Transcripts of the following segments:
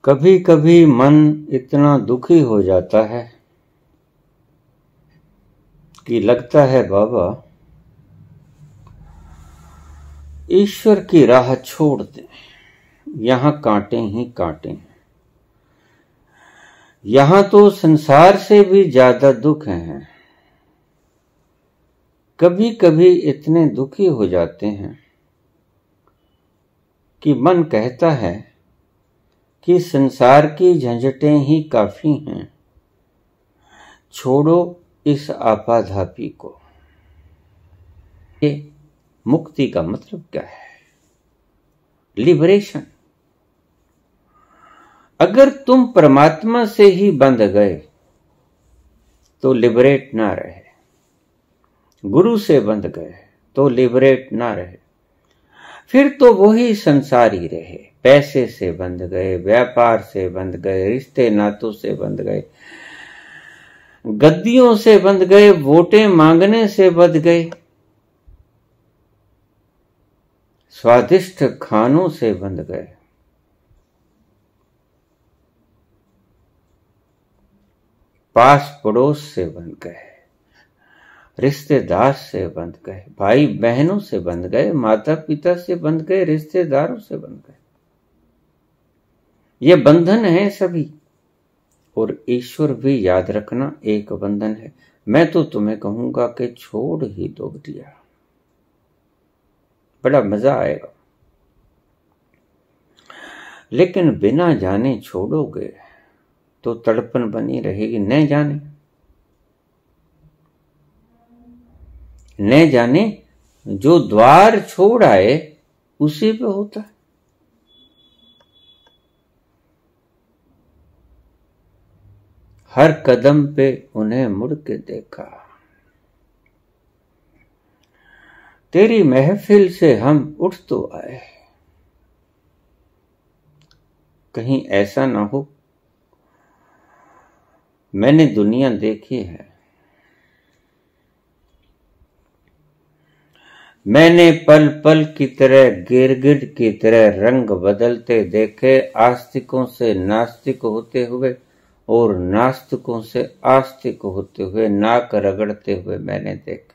कभी कभी मन इतना दुखी हो जाता है कि लगता है बाबा ईश्वर की राह छोड़ दें, यहां कांटे ही कांटे हैं। यहां तो संसार से भी ज्यादा दुख हैं। कभी कभी इतने दुखी हो जाते हैं कि मन कहता है कि संसार की झंझटें ही काफी हैं, छोड़ो इस आपाधापी को। ये मुक्ति का मतलब क्या है? लिबरेशन। अगर तुम परमात्मा से ही बंध गए तो लिबरेट ना रहे, गुरु से बंध गए तो लिबरेट ना रहे, फिर तो वही संसारी रहे। पैसे से बंध गए, व्यापार से बंध गए, रिश्ते नातों से बंध गए, गद्दियों से बंध गए, वोटें मांगने से बंध गए, स्वादिष्ट खानों से बंध गए, पास पड़ोस से बंध गए, रिश्तेदार से बंध गए, भाई बहनों से बंध गए, माता पिता से बंध गए, रिश्तेदारों से बंध गए। ये बंधन है सभी। और ईश्वर भी याद रखना एक बंधन है। मैं तो तुम्हें कहूंगा कि छोड़ ही दो बिटिया, बड़ा मजा आएगा। लेकिन बिना जाने छोड़ोगे तो तड़पन बनी रहेगी। न जाने जो द्वार छोड़ आए उसी पे होता है। हर कदम पे उन्हें मुड़ के देखा। तेरी महफिल से हम उठ तो आए, कहीं ऐसा ना हो मैंने दुनिया देखी है, मैंने पल पल की तरह गिरगिट की तरह रंग बदलते देखे, आस्तिकों से नास्तिक होते हुए और नास्तिकों से आस्तिक होते हुए, नाक रगड़ते हुए मैंने देखे।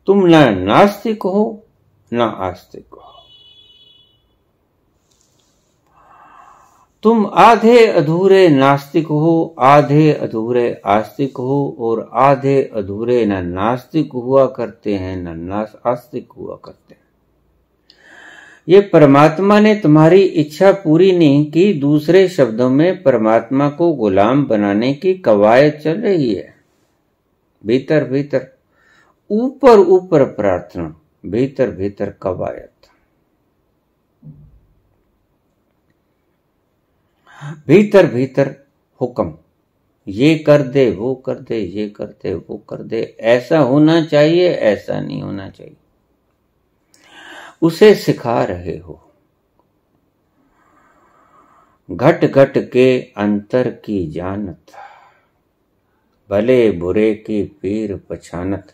तुम ना नास्तिक हो ना आस्तिक हो, तुम आधे अधूरे नास्तिक हो, आधे अधूरे आस्तिक हो, और आधे अधूरे न नास्तिक हुआ करते हैं न आस्तिक हुआ करते हैं। ये परमात्मा ने तुम्हारी इच्छा पूरी नहीं की। दूसरे शब्दों में परमात्मा को गुलाम बनाने की कवायद चल रही है। भीतर भीतर, ऊपर ऊपर प्रार्थना, भीतर भीतर कवायद। भीतर भीतर हुक्म, ये कर दे, वो कर दे, ये कर दे, वो कर दे, ऐसा होना चाहिए, ऐसा नहीं होना चाहिए। उसे सिखा रहे हो। घट घट के अंतर की जानत, भले बुरे की पीर पछानत।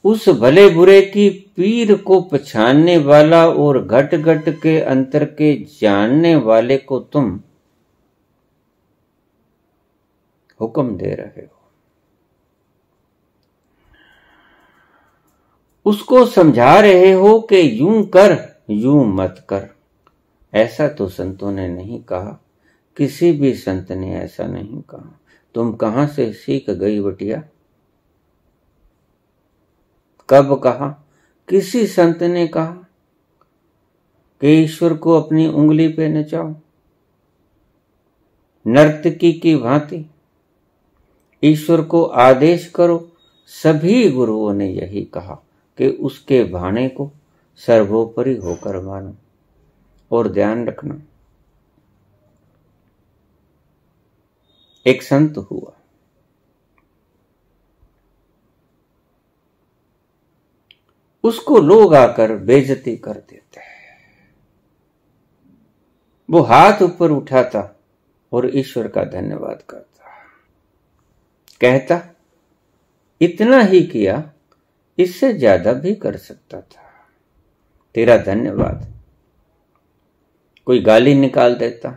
उस भले बुरे की पीर को पछानने वाला और घट घट के अंतर के जानने वाले को तुम हुक्म दे रहे हो। उसको समझा रहे हो कि यूं कर, यूं मत कर। ऐसा तो संतों ने नहीं कहा, किसी भी संत ने ऐसा नहीं कहा। तुम कहां से सीख गई बटिया? कब कहा? किसी संत ने कहा कि ईश्वर को अपनी उंगली पे नचाओ, नर्तकी की भांति ईश्वर को आदेश करो? सभी गुरुओं ने यही कहा कि उसके भाने को सर्वोपरि होकर मानो। और ध्यान रखना, एक संत हुआ, उसको लोग आकर बेइज्जती कर देते हैं। वो हाथ ऊपर उठाता और ईश्वर का धन्यवाद करता, कहता इतना ही किया इससे ज्यादा भी कर सकता था। तेरा धन्यवाद। कोई गाली निकाल देता,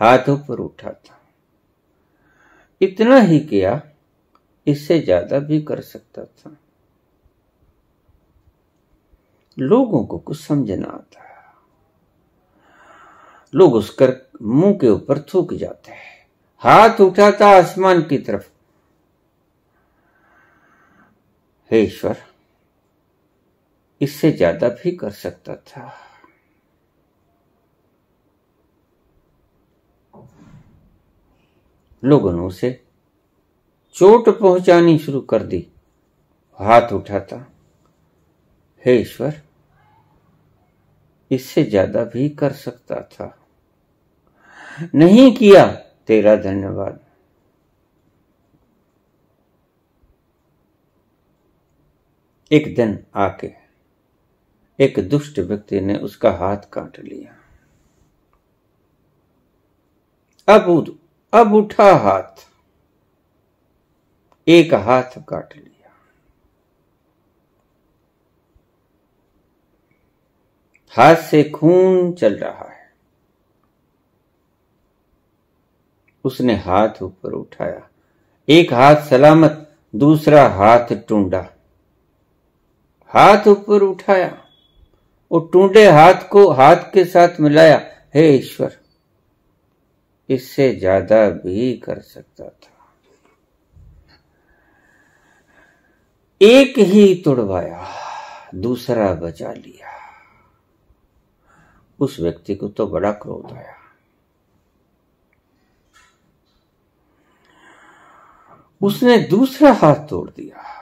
हाथ ऊपर उठाता। इतना ही किया, इससे ज्यादा भी कर सकता था। लोगों को कुछ समझना आता है, लोग उसकर मुंह के ऊपर थूक जाते हैं। हाथ उठाता आसमान की तरफ, हे ईश्वर, इससे ज्यादा भी कर सकता था। लोगों ने उसे चोट पहुंचानी शुरू कर दी। हाथ उठाता, हे ईश्वर, इससे ज्यादा भी कर सकता था। नहीं किया, तेरा धन्यवाद। एक दिन आके एक दुष्ट व्यक्ति ने उसका हाथ काट लिया। अब उठा हाथ, एक हाथ काट लिया। हाथ से खून चल रहा है। उसने हाथ ऊपर उठाया, एक हाथ सलामत, दूसरा हाथ टूंडा। हाथ ऊपर उठाया और टूंडे हाथ को हाथ के साथ मिलाया। हे ईश्वर, इससे ज्यादा भी कर सकता था। एक ही तुड़वाया, दूसरा बचा लिया। उस व्यक्ति को तो बड़ा क्रोध आया। उसने दूसरा हाथ तोड़ दिया।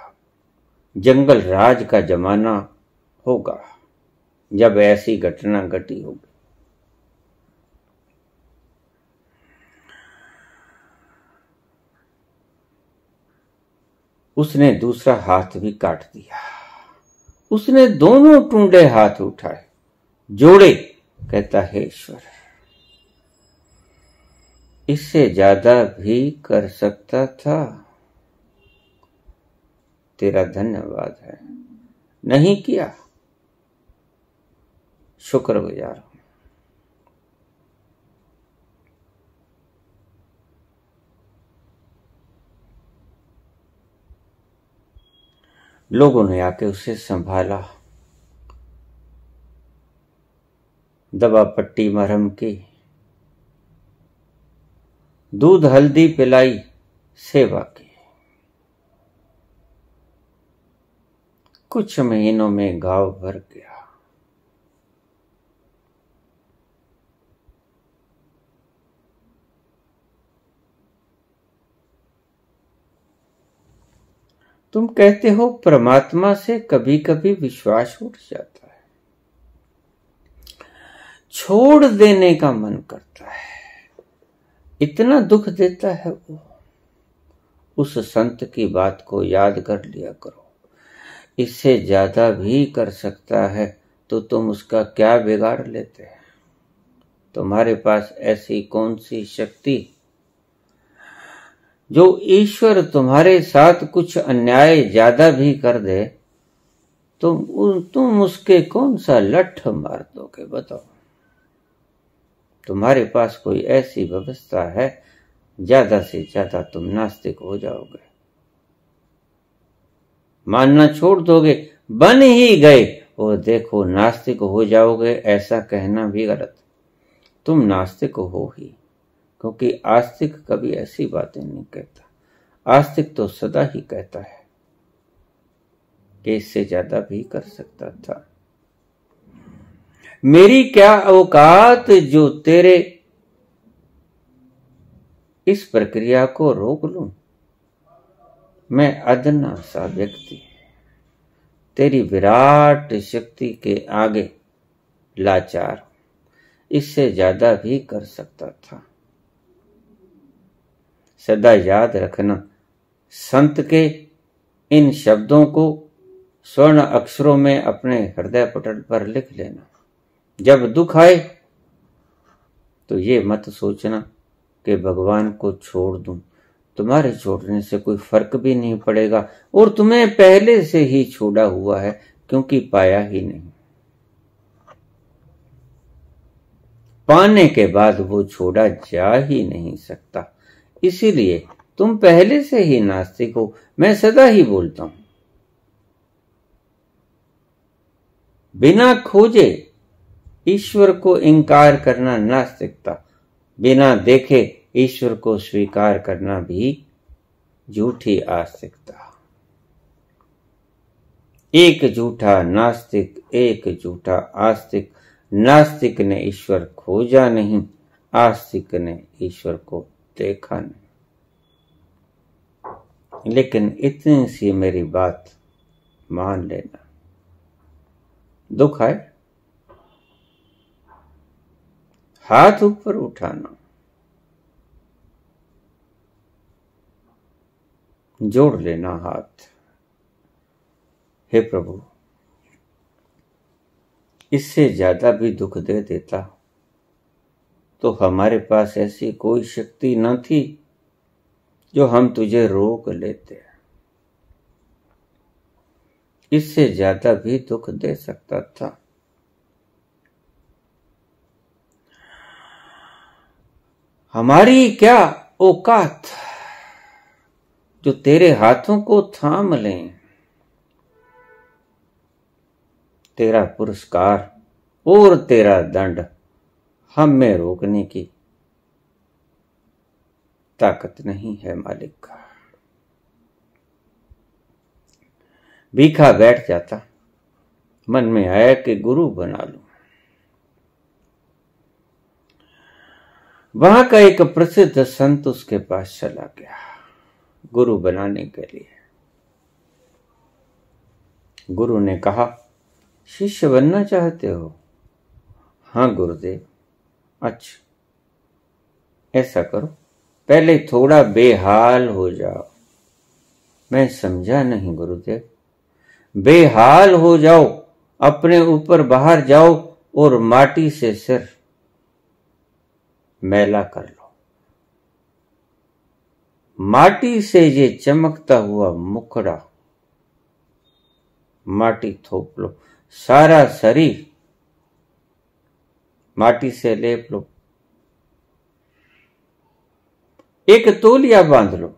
जंगल राज का जमाना होगा जब ऐसी घटना घटी होगी। उसने दूसरा हाथ भी काट दिया। उसने दोनों टूंडे हाथ उठाए, जोड़े, कहता है ईश्वर, इससे ज्यादा भी कर सकता था। तेरा धन्यवाद है। नहीं किया, शुक्रगुजार हूं। लोगों ने आके उसे संभाला, दवा पट्टी मरहम की, दूध हल्दी पिलाई, सेवा की। कुछ महीनों में घाव भर गया। तुम कहते हो परमात्मा से कभी कभी विश्वास उठ जाता है, छोड़ देने का मन करता है। इतना दुख देता है वो। उस संत की बात को याद कर लिया करो। इससे ज्यादा भी कर सकता है तो तुम उसका क्या बिगाड़ लेते हैं? तुम्हारे पास ऐसी कौन सी शक्ति जो ईश्वर तुम्हारे साथ कुछ अन्याय ज्यादा भी कर दे तुम उसके कौन सा लठ मार दोगे? बताओ। तुम्हारे पास कोई ऐसी व्यवस्था है, ज्यादा से ज्यादा तुम नास्तिक हो जाओगे, मानना छोड़ दोगे, बन ही गए और देखो नास्तिक हो जाओगे। ऐसा कहना भी गलत। तुम नास्तिक हो ही, क्योंकि आस्तिक कभी ऐसी बातें नहीं कहता। आस्तिक तो सदा ही कहता है कि इससे ज्यादा भी कर सकता था। मेरी क्या औकात जो तेरे इस प्रक्रिया को रोक लूं। मैं अदना सा व्यक्ति तेरी विराट शक्ति के आगे लाचार, इससे ज्यादा भी कर सकता था। सदा याद रखना, संत के इन शब्दों को स्वर्ण अक्षरों में अपने हृदय पटल पर लिख लेना। जब दुख आए तो ये मत सोचना कि भगवान को छोड़ दूं, तुम्हारे छोड़ने से कोई फर्क भी नहीं पड़ेगा और तुम्हें पहले से ही छोड़ा हुआ है, क्योंकि पाया ही नहीं। पाने के बाद वो छोड़ा जा ही नहीं सकता। इसीलिए तुम पहले से ही नास्तिक हो। मैं सदा ही बोलता हूं, बिना खोजे ईश्वर को इंकार करना नास्तिकता, बिना देखे ईश्वर को स्वीकार करना भी झूठी आस्तिकता। एक झूठा नास्तिक, एक झूठा आस्तिक। नास्तिक ने ईश्वर खोजा नहीं, आस्तिक ने ईश्वर को देखा नहीं। लेकिन इतनी सी मेरी बात मान लेना, दुख आए हाथ ऊपर उठाना, जोड़ लेना हाथ। हे प्रभु, इससे ज्यादा भी दुख दे देता तो हमारे पास ऐसी कोई शक्ति न थी जो हम तुझे रोक लेते। इससे ज्यादा भी दुख दे सकता था। हमारी क्या औकात जो तेरे हाथों को थाम लें। तेरा पुरस्कार और तेरा दंड हम में रोकने की ताकत नहीं है मालिक। भीखा बैठ जाता, मन में आया कि गुरु बना लूं। वहां का एक प्रसिद्ध संत उसके पास चला गया गुरु बनाने के लिए। गुरु ने कहा, शिष्य बनना चाहते हो? हाँ गुरुदेव। अच्छा, ऐसा करो, पहले थोड़ा बेहाल हो जाओ। मैं समझा नहीं गुरुदेव। बेहाल हो जाओ, अपने ऊपर बाहर जाओ और माटी से सिर मैला कर लो। माटी से ये चमकता हुआ मुखड़ा माटी थोप लो, सारा शरीर माटी से लेप लो, एक तौलिया बांध लो,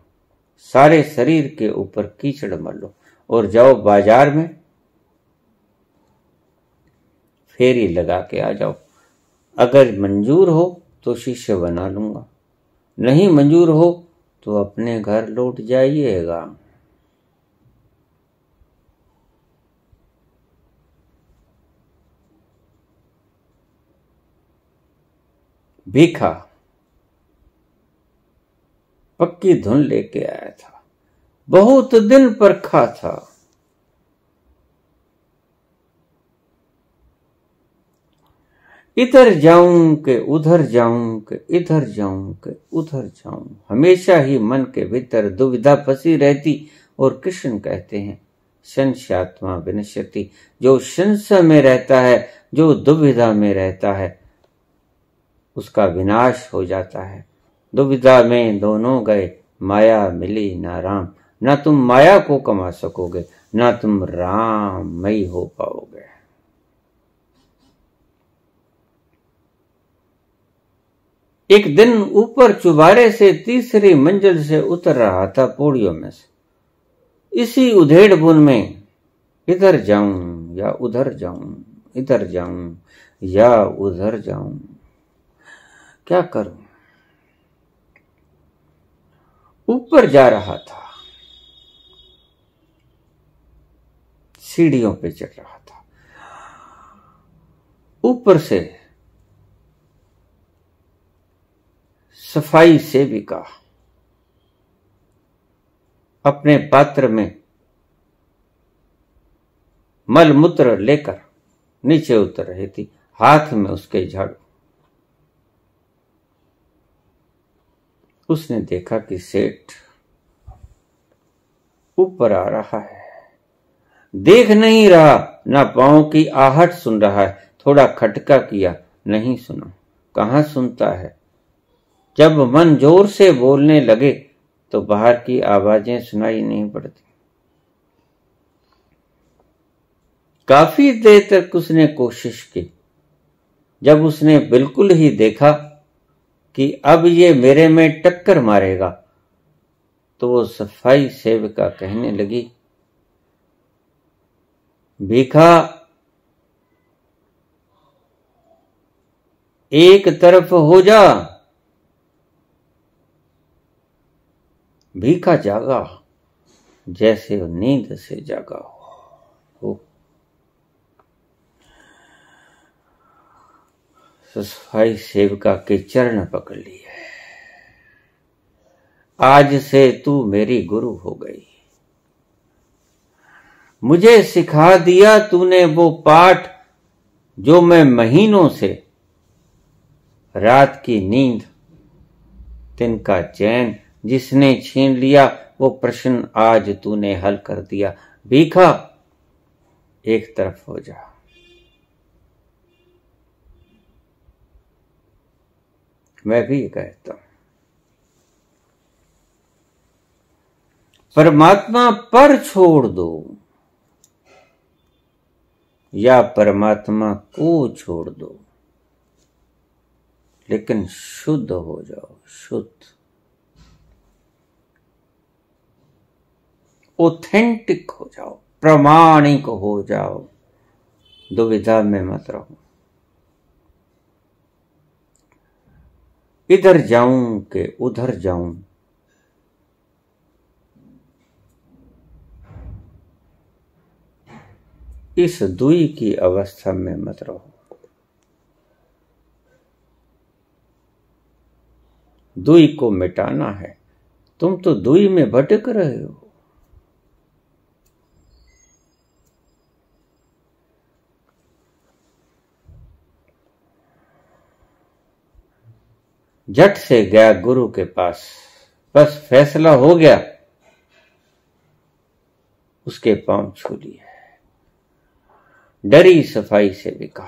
सारे शरीर के ऊपर कीचड़ मल लो और जाओ बाजार में फेरी लगा के आ जाओ। अगर मंजूर हो तो शिष्य बना लूंगा, नहीं मंजूर हो तो अपने घर लौट जाइएगा। भीखा पक्की धुन लेके आया था, बहुत दिन परखा था। इधर जाऊं के उधर जाऊं के इधर जाऊं के उधर जाऊं, हमेशा ही मन के भीतर दुविधा फंसी रहती। और कृष्ण कहते हैं, संशयात्मा विनश्यति, जो संशय में रहता है, जो दुविधा में रहता है, उसका विनाश हो जाता है। दुविधा में दोनों गए, माया मिली ना राम। ना तुम माया को कमा सकोगे, ना तुम राममयी हो पाओगे। एक दिन ऊपर चुबारे से तीसरी मंजिल से उतर रहा था पौड़ियों में से। इसी उधेड़ बुन में इधर जाऊं या उधर जाऊं, इधर जाऊं या उधर जाऊं, क्या करूं? ऊपर जा रहा था, सीढ़ियों पे चढ़ रहा था। ऊपर से सफाई सेविका अपने पात्र में मल मूत्र लेकर नीचे उतर रही थी, हाथ में उसके झाड़ू। उसने देखा कि सेठ ऊपर आ रहा है, देख नहीं रहा, ना पांव की आहट सुन रहा है। थोड़ा खटका किया, नहीं सुना। कहां सुनता है? जब मन जोर से बोलने लगे तो बाहर की आवाजें सुनाई नहीं पड़ती। काफी देर तक उसने कोशिश की। जब उसने बिल्कुल ही देखा कि अब ये मेरे में टक्कर मारेगा, तो वो सफाई सेविका कहने लगी, भीखा, एक तरफ हो जा। भीखा जागा जैसे वो नींद से जागा हो। सफाई सेविका के चरण पकड़ लिए। आज से तू मेरी गुरु हो गई। मुझे सिखा दिया तूने वो पाठ जो मैं महीनों से रात की नींद, दिन का चैन जिसने छीन लिया, वो प्रश्न आज तूने हल कर दिया। भीखा, एक तरफ हो जा। मैं भी कहता हूं, परमात्मा पर छोड़ दो या परमात्मा को छोड़ दो, लेकिन शुद्ध हो जाओ, शुद्ध, ऑथेंटिक हो जाओ, प्रामाणिक हो जाओ, दुविधा में मत रहो। इधर जाऊं कि उधर जाऊं, इस दुई की अवस्था में मत रहो। दुई को मिटाना है, तुम तो दुई में भटक रहे हो। झट से गया गुरु के पास, बस फैसला हो गया, उसके पांव छू लिए। डरी सफाई सेविका,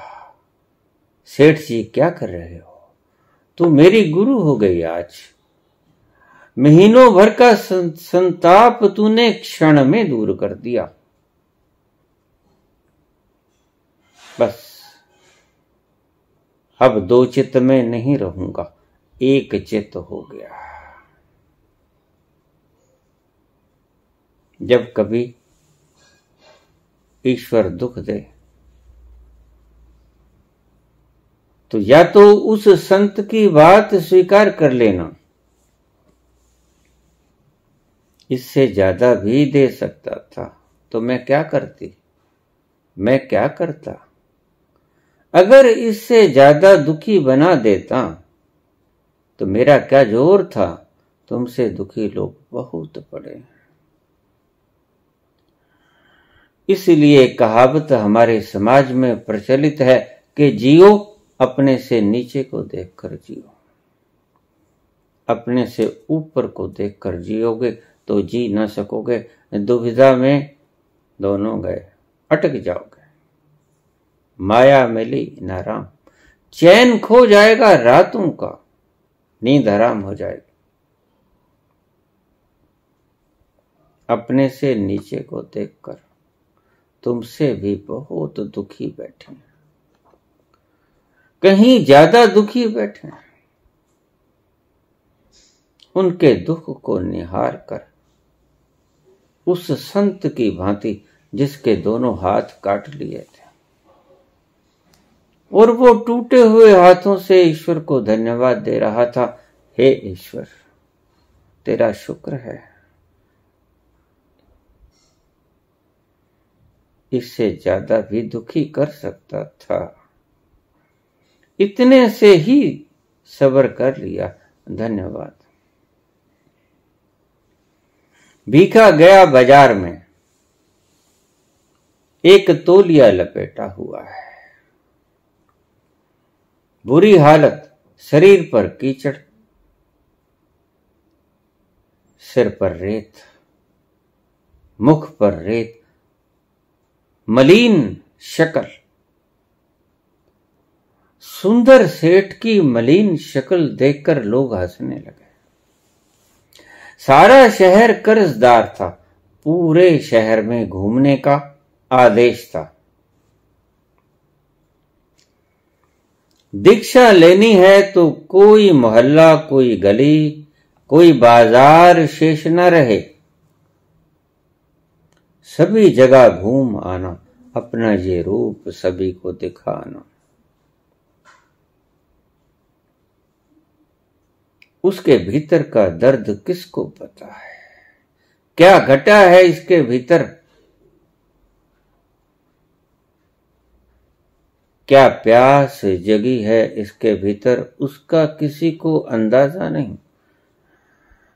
सेठ जी क्या कर रहे हो? तू मेरी गुरु हो गई आज। महीनों भर का संताप तूने क्षण में दूर कर दिया। बस अब दो चित्त में नहीं रहूंगा, एक चित्त हो गया। जब कभी ईश्वर दुख दे तो या तो उस संत की बात स्वीकार कर लेना, इससे ज्यादा भी दे सकता था तो मैं क्या करती, मैं क्या करता। अगर इससे ज्यादा दुखी बना देता तो मेरा क्या जोर था, तुमसे दुखी लोग बहुत पड़े। इसलिए कहावत हमारे समाज में प्रचलित है कि जियो अपने से नीचे को देखकर जियो, अपने से ऊपर को देखकर जियोगे तो जी ना सकोगे, दुविधा में दोनों गए, अटक जाओगे। माया मिली ना राम, चैन खो जाएगा रातों का, नींद हराम हो जाएगी। अपने से नीचे को देखकर तुमसे भी बहुत दुखी बैठे, कहीं ज्यादा दुखी बैठे। उनके दुख को निहार कर उस संत की भांति जिसके दोनों हाथ काट लिए थे और वो टूटे हुए हाथों से ईश्वर को धन्यवाद दे रहा था, हे ईश्वर तेरा शुक्र है। इससे ज्यादा भी दुखी कर सकता था, इतने से ही सब्र कर लिया, धन्यवाद। भीखा गया बाजार में, एक तौलिया लपेटा हुआ है, बुरी हालत, शरीर पर कीचड़, सिर पर रेत, मुख पर रेत, मलिन शक्ल। सुंदर सेठ की मलिन शक्ल देखकर लोग हंसने लगे। सारा शहर कर्जदार था, पूरे शहर में घूमने का आदेश था। दीक्षा लेनी है तो कोई मोहल्ला, कोई गली, कोई बाजार शेष न रहे, सभी जगह घूम आना, अपना ये रूप सभी को दिखाना। उसके भीतर का दर्द किसको पता है, क्या घटा है इसके भीतर, क्या प्यास जगी है इसके भीतर, उसका किसी को अंदाजा नहीं।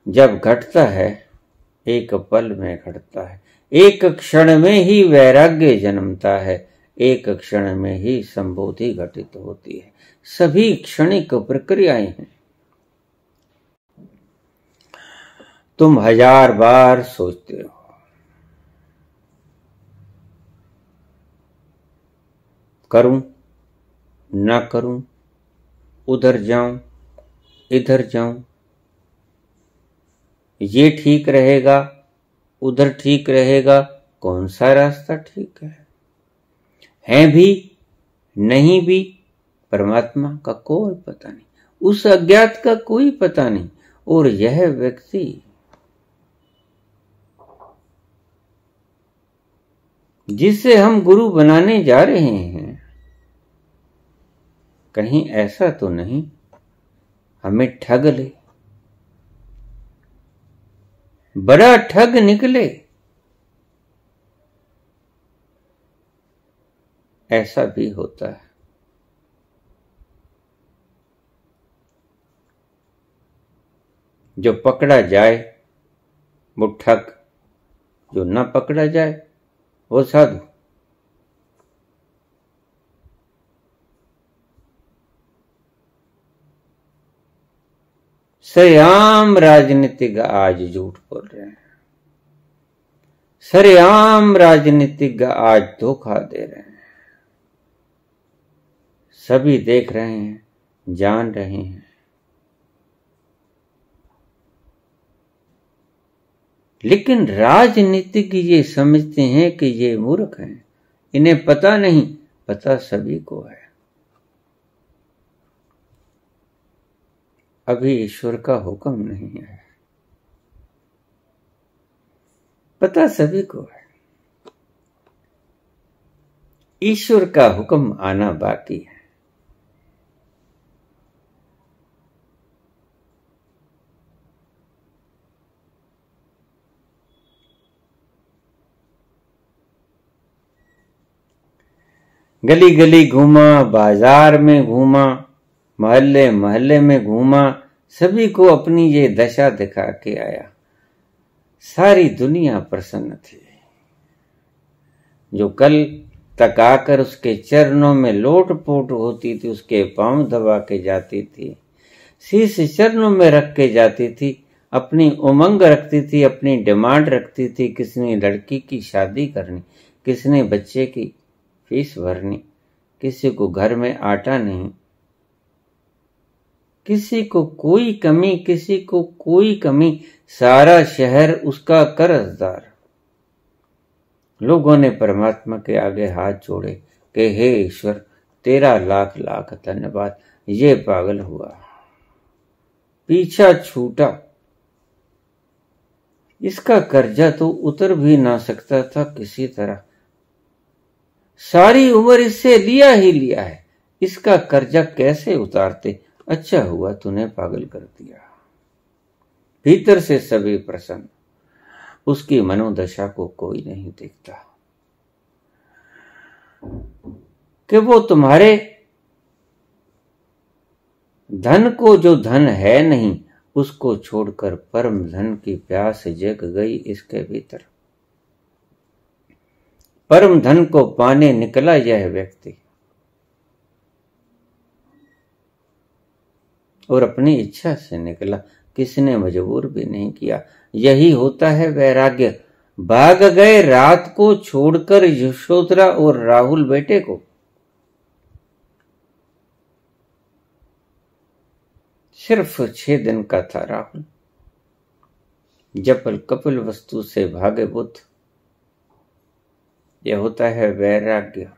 जब घटता है एक पल में घटता है, एक क्षण में ही वैराग्य जन्मता है, एक क्षण में ही संबोधि घटित होती है। सभी क्षणिक प्रक्रियाएं हैं। तुम 1000 बार सोचते हो, करूं ना करूं, उधर जाऊं इधर जाऊं, ये ठीक रहेगा उधर ठीक रहेगा, कौन सा रास्ता ठीक है भी नहीं भी, परमात्मा का कोई पता नहीं, उस अज्ञात का कोई पता नहीं। और यह व्यक्ति जिसे हम गुरु बनाने जा रहे हैं, कहीं ऐसा तो नहीं हमें ठग ले, बड़ा ठग निकले, ऐसा भी होता है। जो पकड़ा जाए वो ठग, जो न पकड़ा जाए वो साधु। सरेआम राजनीतिक आज झूठ बोल रहे हैं, सरेआम राजनीतिक आज धोखा दे रहे हैं, सभी देख रहे हैं, जान रहे हैं। लेकिन राजनीतिक ये समझते हैं कि ये मूर्ख हैं, इन्हें पता नहीं, पता सभी को है। अभी ईश्वर का हुक्म नहीं है, पता सभी को है, ईश्वर का हुक्म आना बाकी है। गली गली घूमा, बाजार में घूमा, मोहल्ले मोहल्ले में घूमा, सभी को अपनी ये दशा दिखा के आया। सारी दुनिया प्रसन्न थी। जो कल तक आकर उसके चरणों में लोटपोट होती थी, उसके पांव दबा के जाती थी, शीश चरणों में रख के जाती थी, अपनी उमंग रखती थी, अपनी डिमांड रखती थी, किसने लड़की की शादी करनी, किसने बच्चे की फीस भरनी, किसी को घर में आटा नहीं, किसी को कोई कमी, किसी को कोई कमी, सारा शहर उसका कर्जदार। लोगों ने परमात्मा के आगे हाथ जोड़े कि हे ईश्वर, तेरा लाख लाख धन्यवाद, ये पागल हुआ, पीछा छूटा, इसका कर्जा तो उतर भी ना सकता था किसी तरह, सारी उम्र इससे लिया ही लिया है, इसका कर्जा कैसे उतारते, अच्छा हुआ तूने पागल कर दिया। भीतर से सभी प्रसन्न, उसकी मनोदशा को कोई नहीं देखता कि वो तुम्हारे धन को, जो धन है नहीं, उसको छोड़कर परम धन की प्यास जग गई इसके भीतर। परम धन को पाने निकला यह व्यक्ति, और अपनी इच्छा से निकला, किसने मजबूर भी नहीं किया। यही होता है वैराग्य। भाग गए रात को छोड़कर यशोधरा और राहुल बेटे को। सिर्फ 6 दिन का था राहुल, जपल कपिल वस्तु से भागे बुद्ध, यह होता है वैराग्य।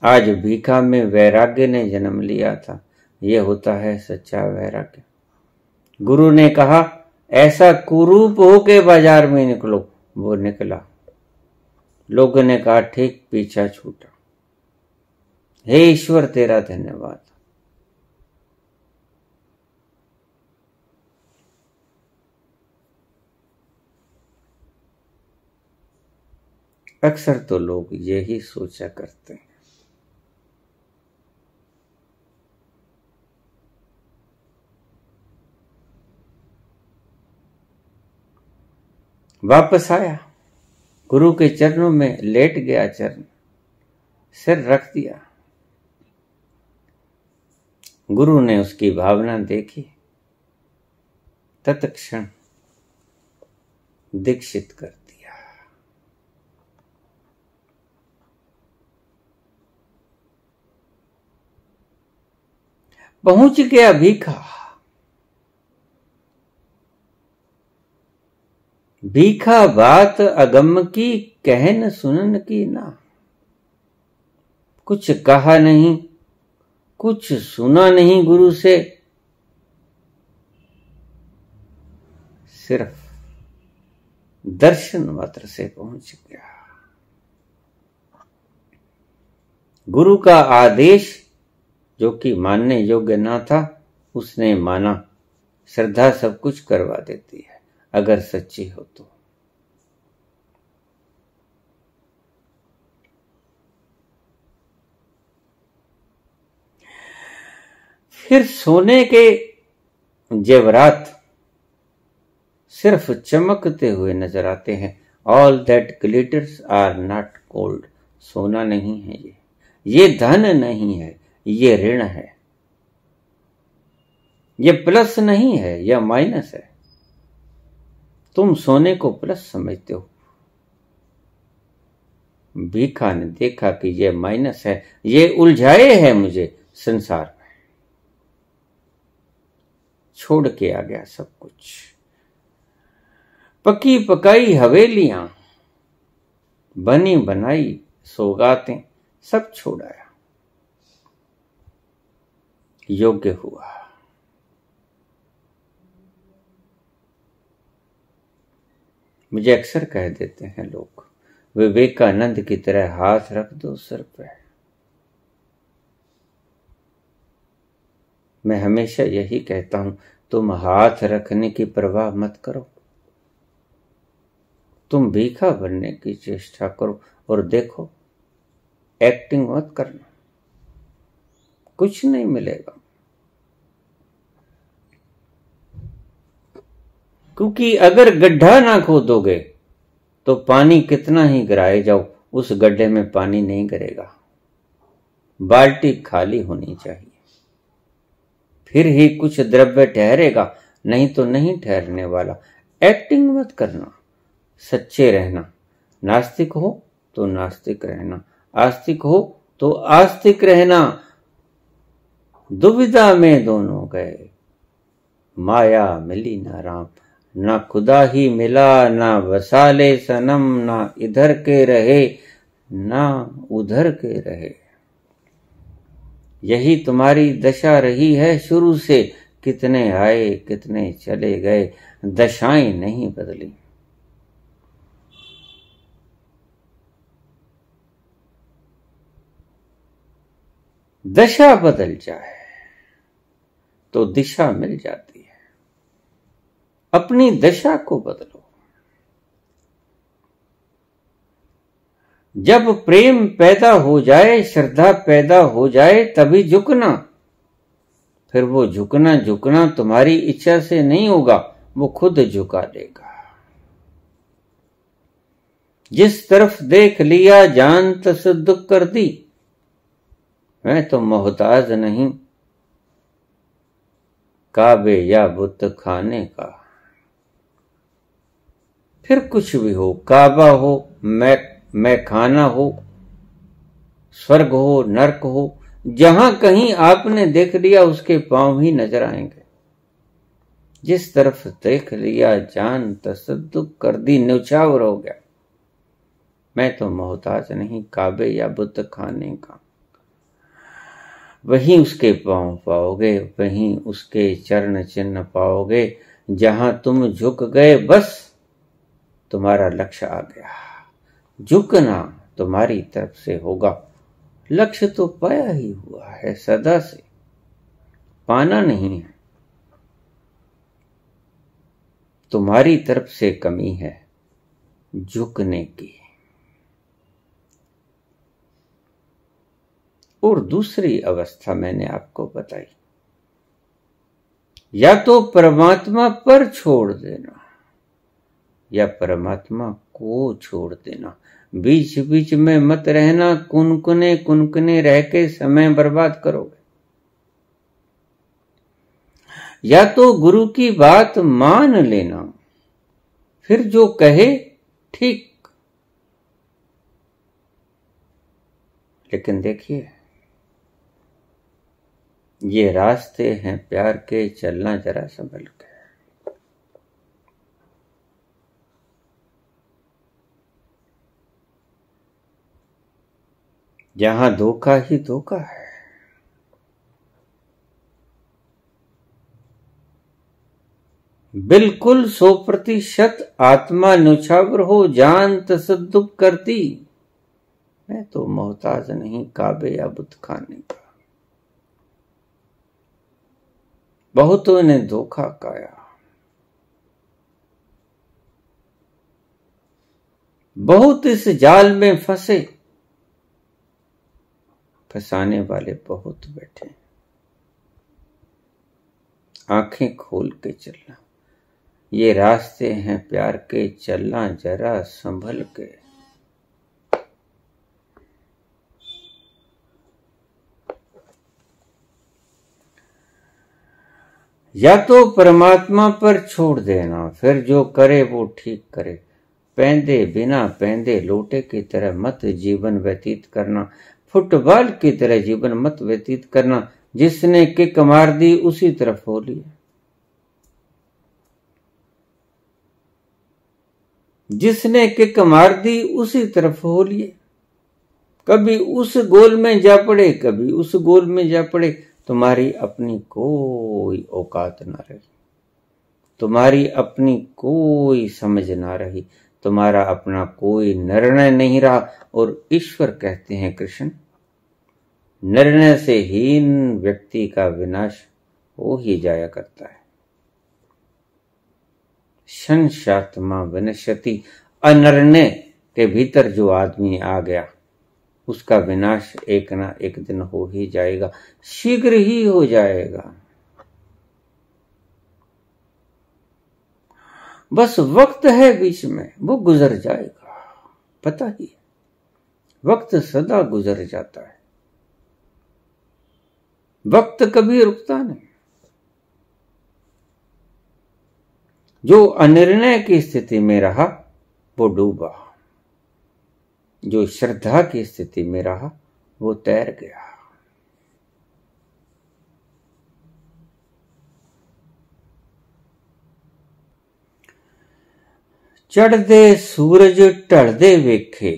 आज भीखा में वैराग्य ने जन्म लिया था, यह होता है सच्चा वैराग्य। गुरु ने कहा ऐसा कुरूप होके बाजार में निकलो, वो निकला। लोगों ने कहा ठीक, पीछा छूटा। हे ईश्वर तेरा धन्यवाद। अक्सर तो लोग यही सोचा करते हैं। वापस आया, गुरु के चरणों में लेट गया, चरण सिर रख दिया। गुरु ने उसकी भावना देखी, तत्क्षण दीक्षित कर दिया। पहुंच गया भीखा। भीखा बात अगम की, कहन सुनन की ना। कुछ कहा नहीं, कुछ सुना नहीं गुरु से, सिर्फ दर्शन मात्र से पहुंच गया। गुरु का आदेश जो कि मानने योग्य ना था, उसने माना। श्रद्धा सब कुछ करवा देती है अगर सच्ची हो तो। फिर सोने के जेवरात सिर्फ चमकते हुए नजर आते हैं। All that glitters are not gold. सोना नहीं है ये धन नहीं है, ये ऋण है। ये प्लस नहीं है, यह माइनस है। तुम सोने को प्लस समझते हो। भीखा ने देखा कि यह माइनस है, ये उलझाए है मुझे संसार में। छोड़ के आ गया सब कुछ। पकी पकाई हवेलियां, बनी बनाई सौगातें, सब छोड़ाया। योग्य हुआ। मुझे अक्सर कह देते हैं लोग, विवेकानंद की तरह हाथ रख दो सिर पे। मैं हमेशा यही कहता हूं, तुम हाथ रखने की परवाह मत करो। तुम भीखा बनने की चेष्टा करो और देखो, एक्टिंग मत करना, कुछ नहीं मिलेगा। क्योंकि अगर गड्ढा ना खोदोगे तो पानी कितना ही गिराए जाओ, उस गड्ढे में पानी नहीं गिरेगा। बाल्टी खाली होनी चाहिए, फिर ही कुछ द्रव्य ठहरेगा, नहीं तो नहीं ठहरने वाला। एक्टिंग मत करना, सच्चे रहना। नास्तिक हो तो नास्तिक रहना, आस्तिक हो तो आस्तिक रहना। दुविधा में दोनों गए, माया मिली ना राम। ना खुदा ही मिला, ना वसाले सनम, ना इधर के रहे ना उधर के रहे। यही तुम्हारी दशा रही है शुरू से। कितने आए कितने चले गए, दशाएं नहीं बदली। दशा बदल जाए तो दिशा मिल जाती है। अपनी दशा को बदलो। जब प्रेम पैदा हो जाए, श्रद्धा पैदा हो जाए, तभी झुकना। फिर वो झुकना तुम्हारी इच्छा से नहीं होगा, वो खुद झुका देगा। जिस तरफ देख लिया जान तसद्दुक कर दी। मैं तो मोहताज नहीं काबे या बुत खाने का। फिर कुछ भी हो, काबा हो, मैं खाना हो, स्वर्ग हो, नरक हो, जहां कहीं आपने देख लिया उसके पांव ही नजर आएंगे। जिस तरफ देख लिया जान तसद्दुक कर दी, न्यौछावर हो गया। मैं तो मोहताज नहीं काबे या बुत खाने का। वहीं उसके पांव पाओगे, वहीं उसके चरण चिन्ह पाओगे। जहां तुम झुक गए बस तुम्हारा लक्ष्य आ गया। झुकना तुम्हारी तरफ से होगा। लक्ष्य तो पाया ही हुआ है सदा से, पाना नहीं है। तुम्हारी तरफ से कमी है झुकने की। और दूसरी अवस्था मैंने आपको बताई, या तो परमात्मा पर छोड़ देना या परमात्मा को छोड़ देना। बीच बीच में मत रहना, कुनकुने कुनकुने रह के समय बर्बाद करोगे। या तो गुरु की बात मान लेना, फिर जो कहे ठीक। लेकिन देखिए, ये रास्ते हैं प्यार के, चलना जरा संभल के। यहां धोखा ही धोखा है। बिल्कुल 100% आत्मा न्यौछावर हो, जान तसद्दुक करती। मैं तो मोहताज नहीं काबे या बुत खाने का। बहुतों ने धोखा खाया, बहुत इस जाल में फंसे। फंसाने वाले बहुत बैठे। आंखें खोल के चलना, ये रास्ते हैं प्यार के, चलना जरा संभल के। या तो परमात्मा पर छोड़ देना, फिर जो करे वो ठीक करे। पैंदे बिना पैंदे लोटे की तरह मत जीवन व्यतीत करना, फुटबॉल की तरह जीवन मत व्यतीत करना। जिसने किक मार दी उसी तरफ हो लिया, जिसने किक मार दी उसी तरफ हो लिए। कभी उस गोल में जा पड़े, कभी उस गोल में जा पड़े। तुम्हारी अपनी कोई औकात ना रही, तुम्हारी अपनी कोई समझ ना रही, तुम्हारा अपना कोई निर्णय नहीं रहा। और ईश्वर कहते हैं, कृष्ण, निर्णय से हीन व्यक्ति का विनाश हो ही जाया करता है। संशात्मा विनश्यति, अनिर्णय के भीतर जो आदमी आ गया उसका विनाश एक ना एक दिन हो ही जाएगा, शीघ्र ही हो जाएगा। बस वक्त है बीच में, वो गुजर जाएगा, पता ही है। वक्त सदा गुजर जाता है, वक्त कभी रुकता नहीं। जो अनिर्णय की स्थिति में रहा वो डूबा, जो श्रद्धा की स्थिति में रहा वो तैर गया। चढ़दे सूरज ढलदे वेखे,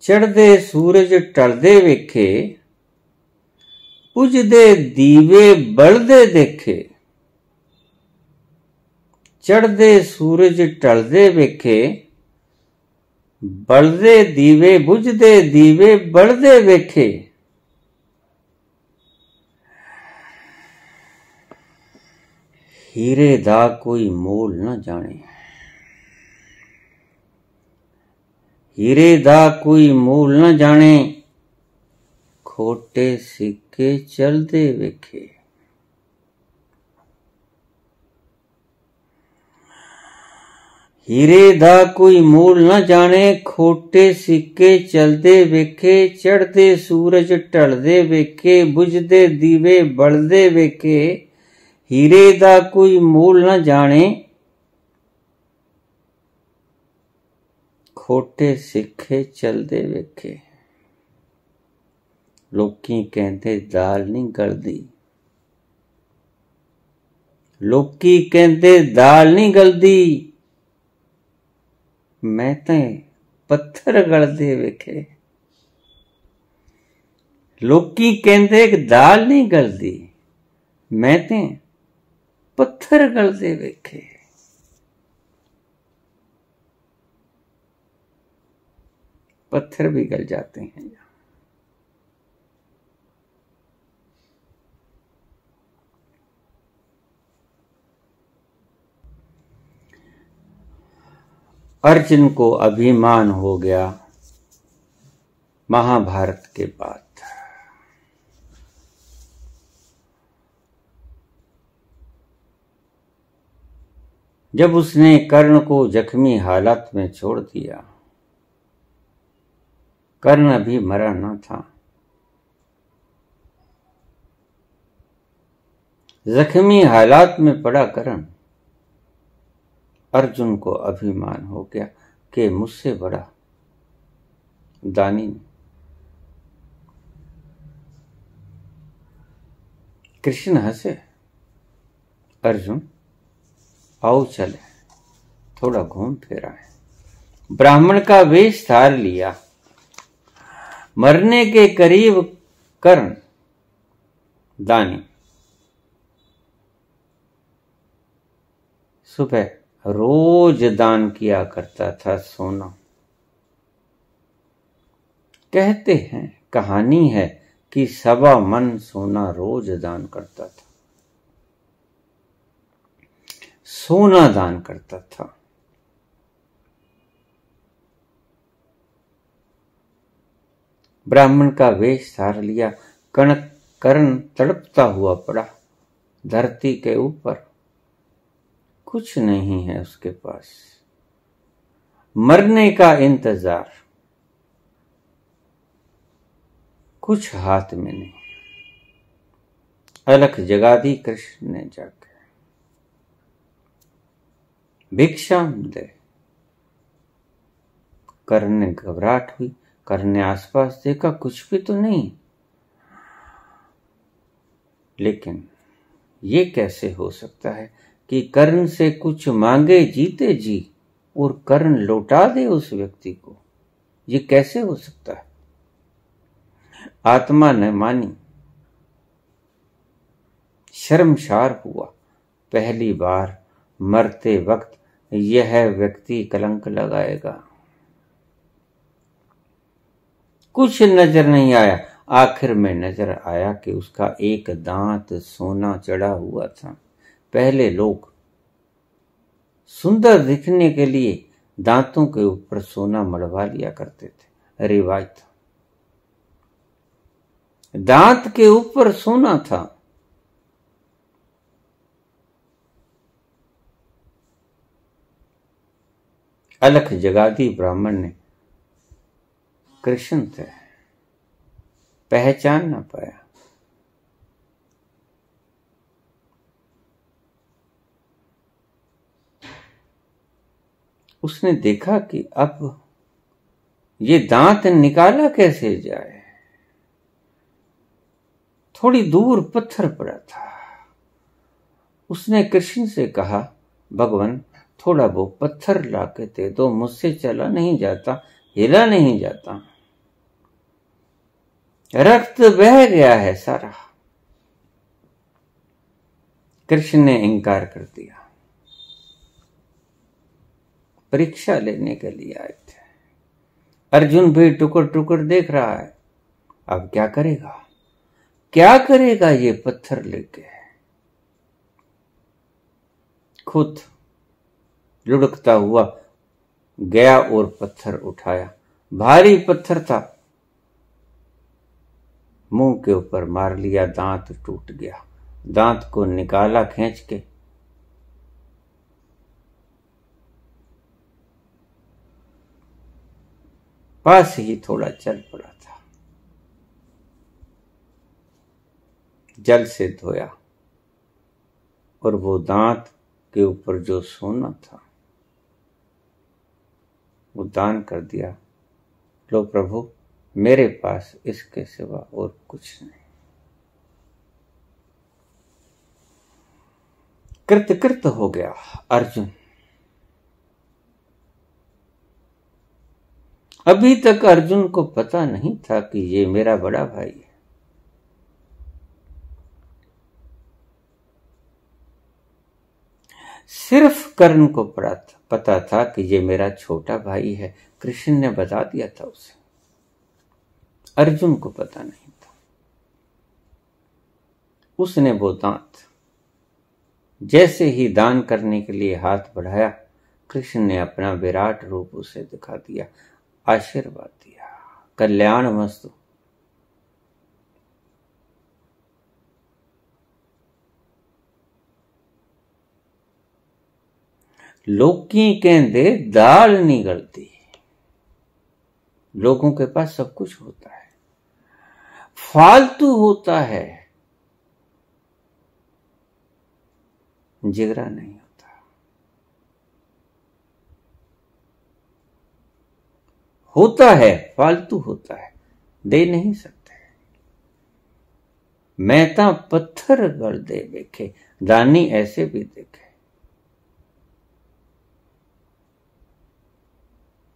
चढ़दे सूरज ढलदे वेखे, बुझदे दीवे बलदे देखे। चढ़दे सूरज ढलदे वेखे, बलदे दीवे, बुझदे दीवे बलदे वेखे। हीरे दा कोई मोल न जाने, हीरे दा कोई मोल न जाने, खोटे सिक्के चलदे वेखे। हीरे दा कोई मोल न जाने, खोटे सिक्के चलदे वेखे। चढ़दे सूरज ढलदे वेखे, बुझदे दीवे बलदे वेखे। हीरे दा कोई मोल न जाने, खोटे सिक्के चलदे वेखे। लोकी कहंदे दाल नहीं गलदी, लोकी कहते दाल नहीं गलदी, मैं ते पत्थर गलदे वेखे। लोकी कहते कि दाल नहीं गलदी, मैं ते पत्थर गलदे वेखे। पत्थर भी गल जाते हैं। अर्जुन को अभिमान हो गया महाभारत के बाद। जब उसने कर्ण को जख्मी हालत में छोड़ दिया, कर्ण अभी मरा न था, जख्मी हालात में पड़ा कर्ण, अर्जुन को अभिमान हो गया कि मुझसे बड़ा दानी नहीं। कृष्ण हंसे, अर्जुन आओ चले, थोड़ा घूम फिर आए। ब्राह्मण का वेश धार लिया, मरने के करीब कर्ण दानी सुबह रोज दान किया करता था सोना। कहते हैं, कहानी है कि 1.25 मन सोना रोज दान करता था, सोना दान करता था। ब्राह्मण का वेश धार लिया, कर्ण तड़पता हुआ पड़ा धरती के ऊपर। कुछ नहीं है उसके पास, मरने का इंतजार, कुछ हाथ में नहीं। अलख जगा दी कृष्ण ने जाकर, भिक्षा दे। कर्ण ने घबराहट हुई, कर्ण ने आसपास देखा, कुछ भी तो नहीं। लेकिन ये कैसे हो सकता है कि कर्ण से कुछ मांगे जीते जी और कर्ण लौटा दे उस व्यक्ति को? ये कैसे हो सकता है? आत्मा न मानी, शर्मसार हुआ। पहली बार मरते वक्त यह व्यक्ति कलंक लगाएगा। कुछ नजर नहीं आया, आखिर में नजर आया कि उसका एक दांत सोना चढ़ा हुआ था। पहले लोग सुंदर दिखने के लिए दांतों के ऊपर सोना मढ़वा लिया करते थे, रिवाज था। दांत के ऊपर सोना था। अलख जगा दी ब्राह्मण ने, कृष्ण थे, पहचान ना पाया। उसने देखा कि अब ये दांत निकाला कैसे जाए। थोड़ी दूर पत्थर पड़ा था। उसने कृष्ण से कहा, भगवान थोड़ा वो पत्थर लाके दे दो, मुझसे चला नहीं जाता, हिला नहीं जाता, रक्त बह गया है सारा। कृष्ण ने इनकार कर दिया। परीक्षा लेने के लिए आए थे। अर्जुन भी टुकड़ टुकड़ देख रहा है। अब क्या करेगा, क्या करेगा ये पत्थर लेके? खुद लुढ़कता हुआ गया और पत्थर उठाया। भारी पत्थर था, मुंह के ऊपर मार लिया, दांत टूट गया। दांत को निकाला खींच के, पास ही थोड़ा चल पड़ा था, जल से धोया और वो दांत के ऊपर जो सोना था वो दान कर दिया। लो प्रभु, मेरे पास इसके सिवा और कुछ नहीं। कृत हो गया अर्जुन। अभी तक अर्जुन को पता नहीं था कि ये मेरा बड़ा भाई है। सिर्फ कर्ण को पता था कि ये मेरा छोटा भाई है। कृष्ण ने बता दिया था उसे, अर्जुन को पता नहीं था। उसने वो दांत जैसे ही दान करने के लिए हाथ बढ़ाया, कृष्ण ने अपना विराट रूप उसे दिखा दिया, आशीर्वाद दिया, कल्याणमस्तु। लोकी कहते दाल नहीं गलती। लोगों के पास सब कुछ होता है, फालतू होता है, जिगरा नहीं होता। होता है, फालतू होता है, दे नहीं सकते। मैं ता पत्थर गल दे देखे, दानी ऐसे भी देखे।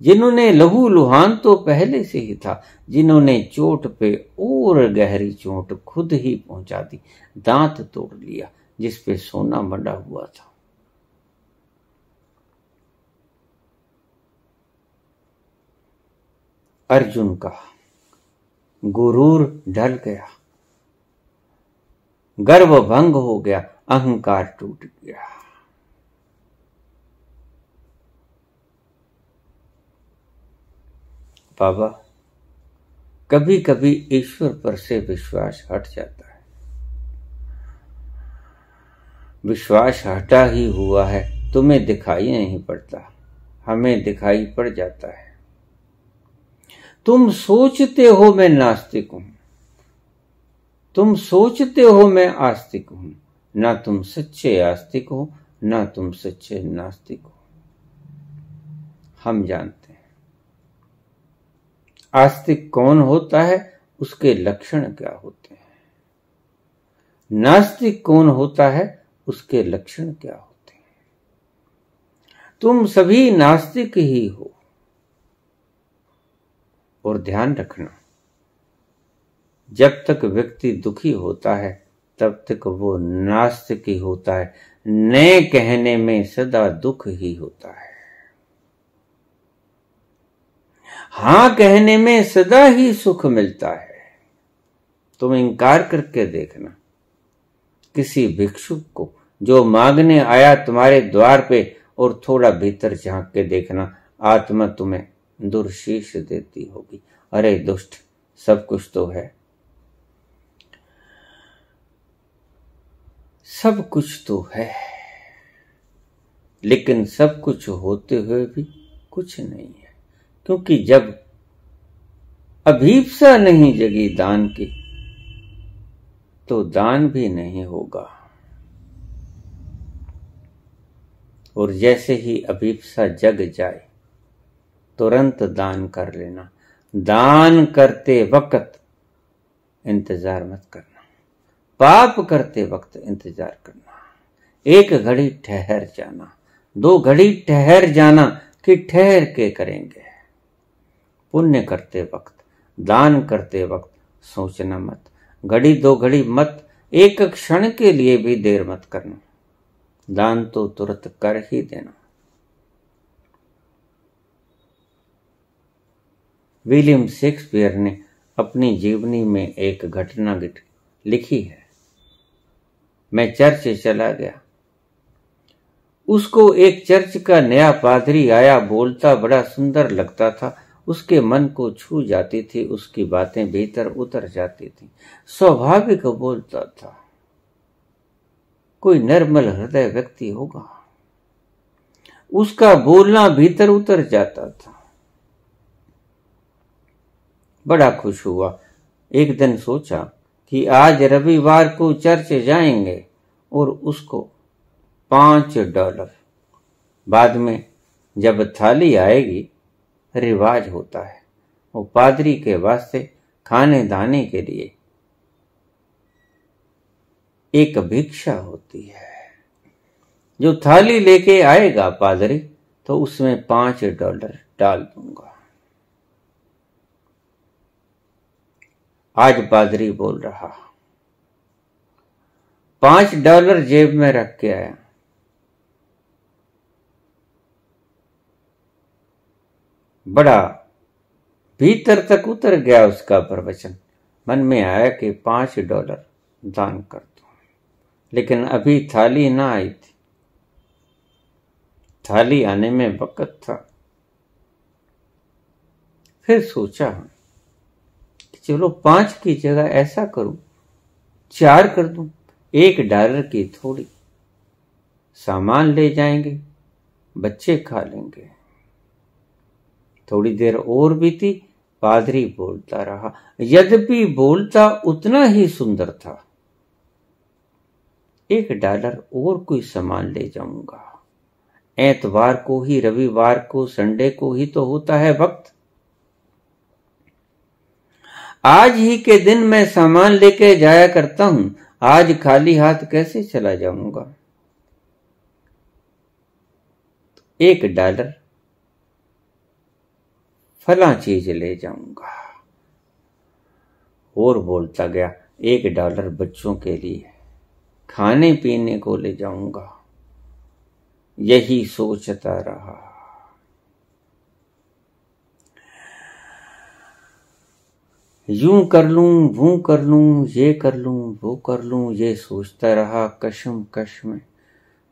जिन्होंने लहू लुहान तो पहले से ही था, जिन्होंने चोट पे और गहरी चोट खुद ही पहुंचा दी, दांत तोड़ लिया जिस पे सोना मंडा हुआ था। अर्जुन का गुरूर ढल गया, गर्व भंग हो गया, अहंकार टूट गया। बाबा, कभी कभी ईश्वर पर से विश्वास हट जाता है। विश्वास हटा ही हुआ है, तुम्हें दिखाई नहीं पड़ता, हमें दिखाई पड़ जाता है। तुम सोचते हो मैं नास्तिक हूं, तुम सोचते हो मैं आस्तिक हूं, ना तुम सच्चे आस्तिक हो, ना तुम सच्चे नास्तिक हो। हम जानते हैं आस्तिक कौन होता है, उसके लक्षण क्या होते हैं। नास्तिक कौन होता है, उसके लक्षण क्या होते हैं। तुम सभी नास्तिक ही हो। और ध्यान रखना, जब तक व्यक्ति दुखी होता है तब तक वो नास्तिक ही होता है। न कहने में सदा दुख ही होता है, हां कहने में सदा ही सुख मिलता है। तुम इंकार करके देखना, किसी भिक्षुक को जो मांगने आया तुम्हारे द्वार पे, और थोड़ा भीतर झांक के देखना, आत्मा तुम्हें दुर्शीष देती होगी। अरे दुष्ट, सब कुछ तो है, सब कुछ तो है, लेकिन सब कुछ होते हुए भी कुछ नहीं है। क्योंकि जब अभीप्सा नहीं जगी दान की, तो दान भी नहीं होगा। और जैसे ही अभीप्सा जग जाए, तुरंत दान कर लेना। दान करते वक्त इंतजार मत करना, पाप करते वक्त इंतजार करना। एक घड़ी ठहर जाना, 2 घड़ी ठहर जाना कि ठहर के करेंगे। पुण्य करते वक्त, दान करते वक्त सोचना मत, घड़ी 2 घड़ी मत, एक क्षण के लिए भी देर मत करना। दान तो तुरंत कर ही देना। विलियम शेक्सपियर ने अपनी जीवनी में एक घटना लिखी है। मैं चर्च चला गया, उसको एक चर्च का नया पादरी आया, बोलता बड़ा सुंदर लगता था, उसके मन को छू जाती थी, उसकी बातें भीतर उतर जाती थी, स्वाभाविक बोलता था। कोई निर्मल हृदय व्यक्ति होगा, उसका बोलना भीतर उतर जाता था। बड़ा खुश हुआ। एक दिन सोचा कि आज रविवार को चर्च जाएंगे, और उसको $5, बाद में जब थाली आएगी, रिवाज होता है, वो पादरी के वास्ते खाने दाने के लिए एक भिक्षा होती है। जो थाली लेके आएगा पादरी तो उसमें $5 डाल दूंगा। आज पादरी बोल रहा, $5 जेब में रख के आया। बड़ा भीतर तक उतर गया उसका प्रवचन। मन में आया कि $5 दान कर दूं, लेकिन अभी थाली ना आई थी। थाली आने में वक्त था। फिर सोचा कि चलो 5 की जगह ऐसा करूं, 4 कर दूं। $1 की थोड़ी, सामान ले जाएंगे, बच्चे खा लेंगे। थोड़ी देर और बीती, पादरी बोलता रहा। यद्यपि बोलता उतना ही सुंदर था। $1 और कोई सामान ले जाऊंगा। एतवार को ही, रविवार को, संडे को ही तो होता है वक्त। आज ही के दिन मैं सामान लेके जाया करता हूं, आज खाली हाथ कैसे चला जाऊंगा। $1 फला चीज ले जाऊंगा। और बोलता गया, $1 बच्चों के लिए खाने पीने को ले जाऊंगा। यही सोचता रहा। यूं कर लूं, वो कर लूं, ये कर लूं, वो कर लूं, ये सोचता रहा कश्म कश में।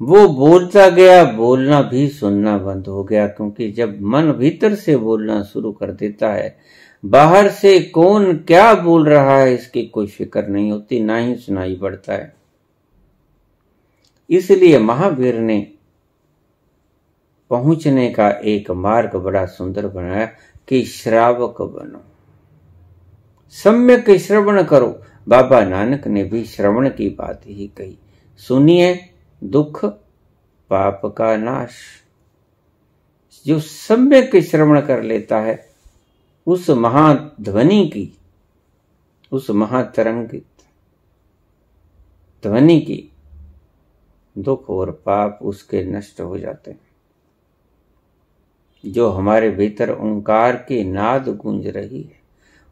वो बोलता गया, बोलना भी सुनना बंद हो गया, क्योंकि जब मन भीतर से बोलना शुरू कर देता है, बाहर से कौन क्या बोल रहा है इसकी कोई फिक्र नहीं होती, ना ही सुनाई पड़ता है। इसलिए महावीर ने पहुंचने का एक मार्ग बड़ा सुंदर बनाया कि श्रावक बनो, सम्यक श्रवण करो। बाबा नानक ने भी श्रवण की बात ही कही। सुनिए दुख पाप का नाश। जो सम्यक श्रवण कर लेता है, उस महाध्वनि की, उस महातरंगित ध्वनि की, दुख और पाप उसके नष्ट हो जाते हैं। जो हमारे भीतर ओंकार की नाद गूंज रही है,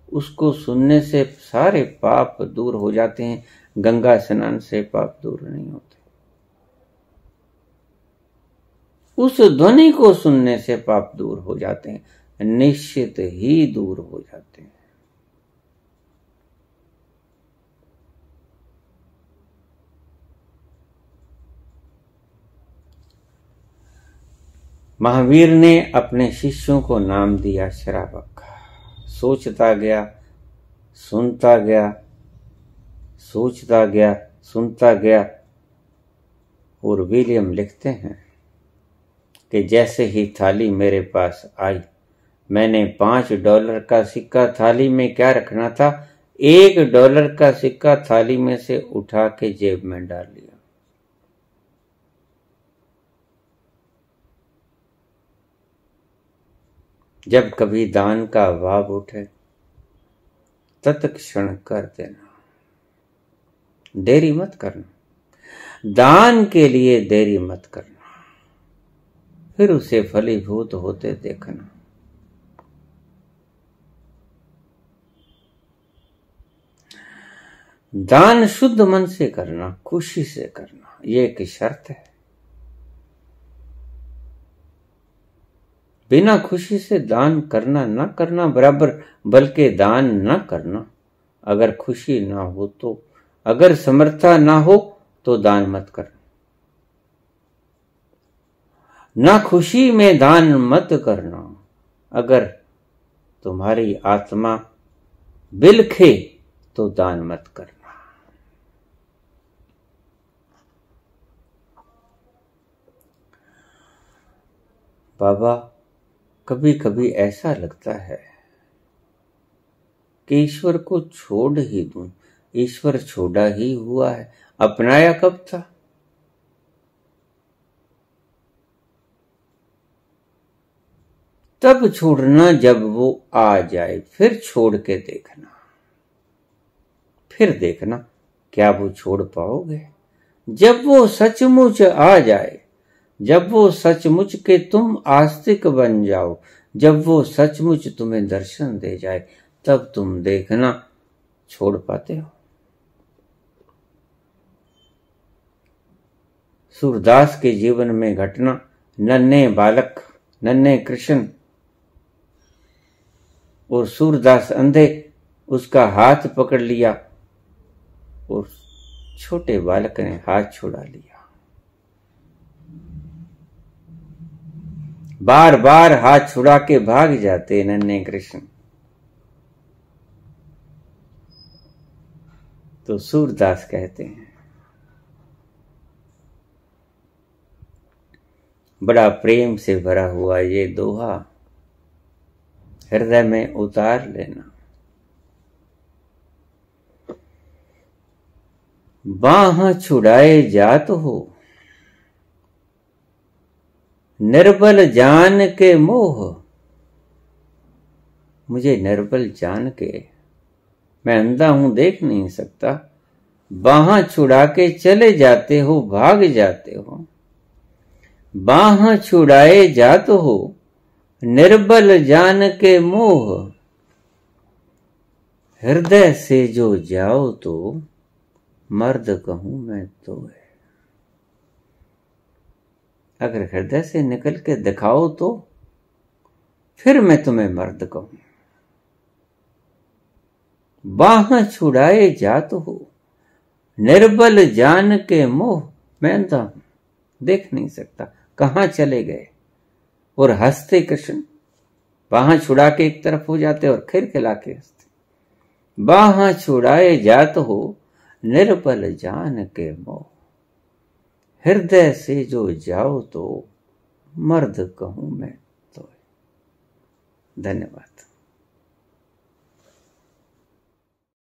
उसको सुनने से सारे पाप दूर हो जाते हैं। गंगा स्नान से पाप दूर नहीं होते। उस ध्वनि को सुनने से पाप दूर हो जाते हैं, निश्चित ही दूर हो जाते हैं। महावीर ने अपने शिष्यों को नाम दिया श्रावक। सोचता गया, सुनता गया, सोचता गया, सुनता गया। और विलियम लिखते हैं कि जैसे ही थाली मेरे पास आई, मैंने $5 का सिक्का थाली में क्या रखना था, $1 का सिक्का थाली में से उठा के जेब में डाल लिया। जब कभी दान का भाव उठे, तत्क्षण कर देना, देरी मत करना। दान के लिए देरी मत करना, फिर उसे फलीभूत होते देखना। दान शुद्ध मन से करना, खुशी से करना, ये एक शर्त है। बिना खुशी से दान करना ना करना बराबर, बल्कि दान ना करना। अगर खुशी ना हो तो, अगर समर्था ना हो तो दान मत करना। ना खुशी में दान मत करना। अगर तुम्हारी आत्मा बिलखे तो दान मत करना। बाबा, कभी कभी ऐसा लगता है कि ईश्वर को छोड़ ही दूं। ईश्वर छोड़ा ही हुआ है, अपनाया कब था। तब छोड़ना जब वो आ जाए, फिर छोड़ के देखना। फिर देखना क्या वो छोड़ पाओगे। जब वो सचमुच आ जाए, जब वो सचमुच के तुम आस्तिक बन जाओ, जब वो सचमुच तुम्हें दर्शन दे जाए, तब तुम देखना छोड़ पाते हो। सूरदास के जीवन में घटना, नन्हे बालक, नन्हे कृष्ण और सूरदास अंधे, उसका हाथ पकड़ लिया और छोटे बालक ने हाथ छुड़ा लिया। बार बार हाथ छुड़ा के भाग जाते नन्हे कृष्ण। तो सूरदास कहते हैं, बड़ा प्रेम से भरा हुआ ये दोहा हृदय में उतार लेना। बाह छुड़ाए जात हो, निर्बल जान के मोह। मुझे निर्बल जान के, मैं अंधा हूं, देख नहीं सकता, बाह छुड़ा के चले जाते हो, भाग जाते हो। बाह छुड़ाए जात हो, निर्बल जान के मोह। हृदय से जो जाओ तो मर्द कहूं मैं तो है। अगर हृदय से निकल के दिखाओ तो फिर मैं तुम्हें मर्द कहूं। बाह छुड़ाए जात हो, निर्बल जान के मोह। मैं अंधा हूं, देख नहीं सकता, कहां चले गए। और हंसते कृष्ण, बाह छुड़ा के एक तरफ हो जाते और खिलखिला के हंसते। बाह छुड़ाए जात हो, निर्बल जान के मोह। हृदय से जो जाओ तो मर्द कहूं मैं तो। धन्यवाद।